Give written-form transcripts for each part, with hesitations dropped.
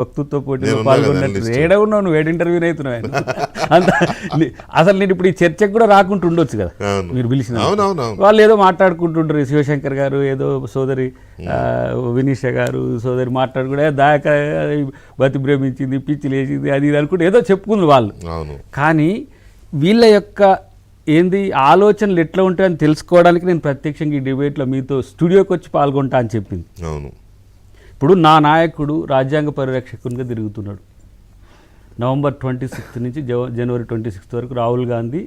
వక్తృత్వ పోటీలో పాల్గొన్నట్టు ఏడ ఉన్నావు, నువ్వు ఏడు ఇంటర్వ్యూని అవుతున్నావు ఆయన అంత. అసలు నేను ఇప్పుడు ఈ చర్చకు కూడా రాకుంటూ ఉండొచ్చు కదా, మీరు పిలిచిన వాళ్ళు ఏదో మాట్లాడుకుంటుంటారు. శివశంకర్ గారు ఏదో సోదరి వినీష గారు సోదరి మాట్లాడుకుంటే దాకా బతి ప్రేమించింది, పిచ్చి లేచింది, అది ఇది అనుకుంటే ఏదో చెప్పుకుంది వాళ్ళు. కానీ వీళ్ళ యొక్క ఏంది ఆలోచనలు ఎట్లా ఉంటాయని తెలుసుకోవడానికి నేను ప్రత్యక్షంగా ఈ డిబేట్లో మీతో స్టూడియోకి వచ్చి పాల్గొంటా అని చెప్పింది. ఇప్పుడు నా నాయకుడు రాజ్యాంగ పరిరక్షకునిగా తిరుగుతున్నాడు. నవంబర్ 26 నుంచి జనవరి 26 వరకు రాహుల్ గాంధీ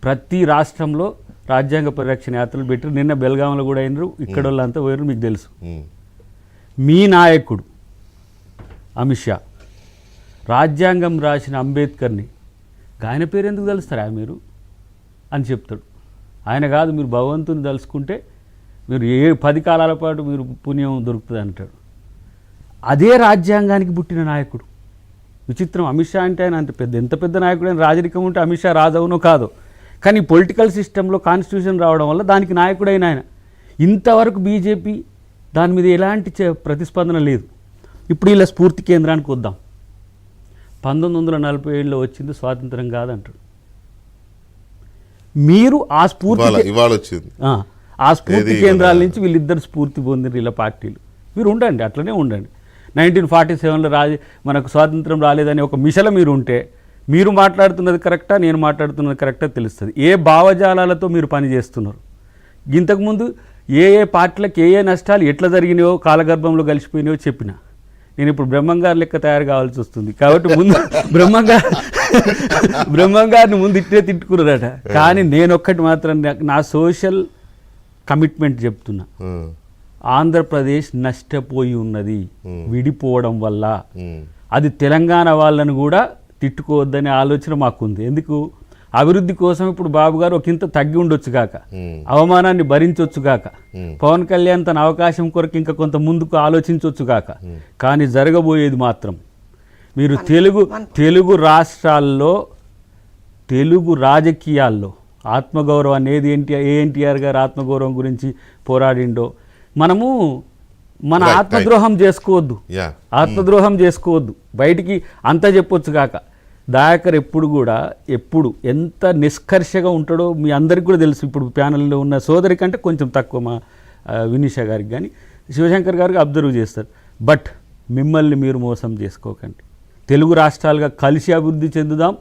ప్రతి రాష్ట్రంలో రాజ్యాంగ పరిరక్షణ యాత్రలు పెట్టారు. నిన్న బెల్గాంలో కూడా అయినారు, ఇక్కడ వాళ్ళంతా పోయారు, మీకు తెలుసు. మీ నాయకుడు అమిత్ షా రాజ్యాంగం రాసిన అంబేద్కర్ని ఆయన పేరు ఎందుకు తలుస్తారా మీరు అని చెప్తాడు. ఆయన కాదు, మీరు భగవంతుని తలుసుకుంటే మీరు 10 కాలాల పాటు మీరు పుణ్యం దొరుకుతుంది అంటాడు. అదే రాజ్యాంగానికి పుట్టిన నాయకుడు. విచిత్రం, అమిత్ షా అంటే ఆయన అంత ఎంత పెద్ద నాయకుడు అని రాజరికం ఉంటే అమిత్ షా రాజవునో కాదో, కానీ పొలిటికల్ సిస్టంలో కాన్స్టిట్యూషన్ రావడం వల్ల దానికి నాయకుడైన ఆయన. ఇంతవరకు బీజేపీ దాని మీద ఎలాంటి ప్రతిస్పందన లేదు. ఇప్పుడు ఇలా స్ఫూర్తి కేంద్రానికి వద్దాం. 1947లో వచ్చింది స్వాతంత్రం కాదంటాడు. మీరు ఆ స్ఫూర్తి కేంద్రాల నుంచి వీళ్ళిద్దరు స్ఫూర్తి పొందిన ఇలా పార్టీలు. మీరు ఉండండి, అట్లనే ఉండండి. 1947లో మనకు స్వాతంత్రం రాలేదని ఒక మిషల మీరు ఉంటే మీరు మాట్లాడుతున్నది కరెక్టా, నేను మాట్లాడుతున్నది కరెక్టా తెలుస్తుంది. ఏ భావజాలాలతో మీరు పనిచేస్తున్నారు. ఇంతకుముందు ఏ పార్టీలకు ఏ నష్టాలు ఎట్లా జరిగినాయో కాలగర్భంలో కలిసిపోయినాయో చెప్పిన. నేను ఇప్పుడు బ్రహ్మంగారు లెక్క తయారు కావాల్సి వస్తుంది కాబట్టి ముందు బ్రహ్మంగారిని ముందు ఇట్టే తిట్టుకున్నారట. కానీ నేను ఒక్కటి మాత్రం నా సోషల్ కమిట్మెంట్ చెప్తున్నా. ఆంధ్రప్రదేశ్ నష్టపోయి ఉన్నది విడిపోవడం వల్ల. అది తెలంగాణ వాళ్ళని కూడా తిట్టుకోవద్దనే ఆలోచన మాకుంది. ఎందుకు? అభివృద్ధి కోసం ఇప్పుడు బాబు గారు ఒకంత తగ్గి ఉండొచ్చు కాక, అవమానాన్ని భరించవచ్చు కాక, పవన్ కళ్యాణ్ తన అవకాశం కొరకు ఇంకా కొంత ముందుకు ఆలోచించవచ్చు కాక, కానీ జరగబోయేది మాత్రం మీరు తెలుగు రాష్ట్రాల్లో తెలుగు రాజకీయాల్లో ఆత్మగౌరవాన్ని ఎన్టీఆర్ గారు ఆత్మగౌరవం గురించి పోరాడిండో మనము మన ఆత్మద్రోహం చేసుకోవద్దు. బయటికి అంతా చెప్పొచ్చు కాక దయాకర్ ఎప్పుడు ఎంత నిష్కర్షగా ఉంటాడో మీ అందరికి కూడా తెలుసు. ఇప్పుడు ప్యానెల్లో ఉన్న సోదరి కంటే కొంచెం తక్కువ మా వినీష గారికి కానీ శివశంకర్ గారికి అబ్జర్వ్ చేస్తారు. బట్ మిమ్మల్ని మీరు మోసం చేసుకోకండి. తెలుగు రాష్ట్రాలుగా కలిసి అభివృద్ధి చెందుదాం.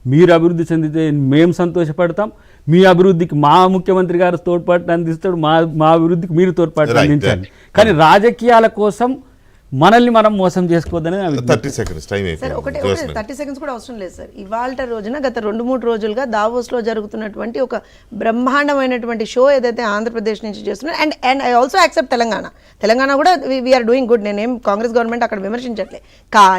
మీరు అభివృద్ధి చెందితే మేము సంతోషపడతాం. మీ అభివృద్ధికి మా ముఖ్యమంత్రి గారు తోడ్పాటు అందిస్తాడు, మా అభివృద్ధికి మీరు తోడ్పాటు అందించండి. కానీ రాజకీయాల కోసం మనల్ని మనం మోసం చేసుకోవద్దని 30 సెకండ్స్ కూడా అవసరం లేదు సార్. ఇవాళ రోజున గత 2-3 రోజులుగా దావోస్లో జరుగుతున్నటువంటి ఒక బ్రహ్మాండమైనటువంటి షో ఏదైతే ఆంధ్రప్రదేశ్ నుంచి చేస్తున్నారు. And I also accept Telangana కూడా వీఆర్ డూయింగ్ గుడ్. నేనేం కాంగ్రెస్ గవర్నమెంట్ అక్కడ విమర్శించట్లే.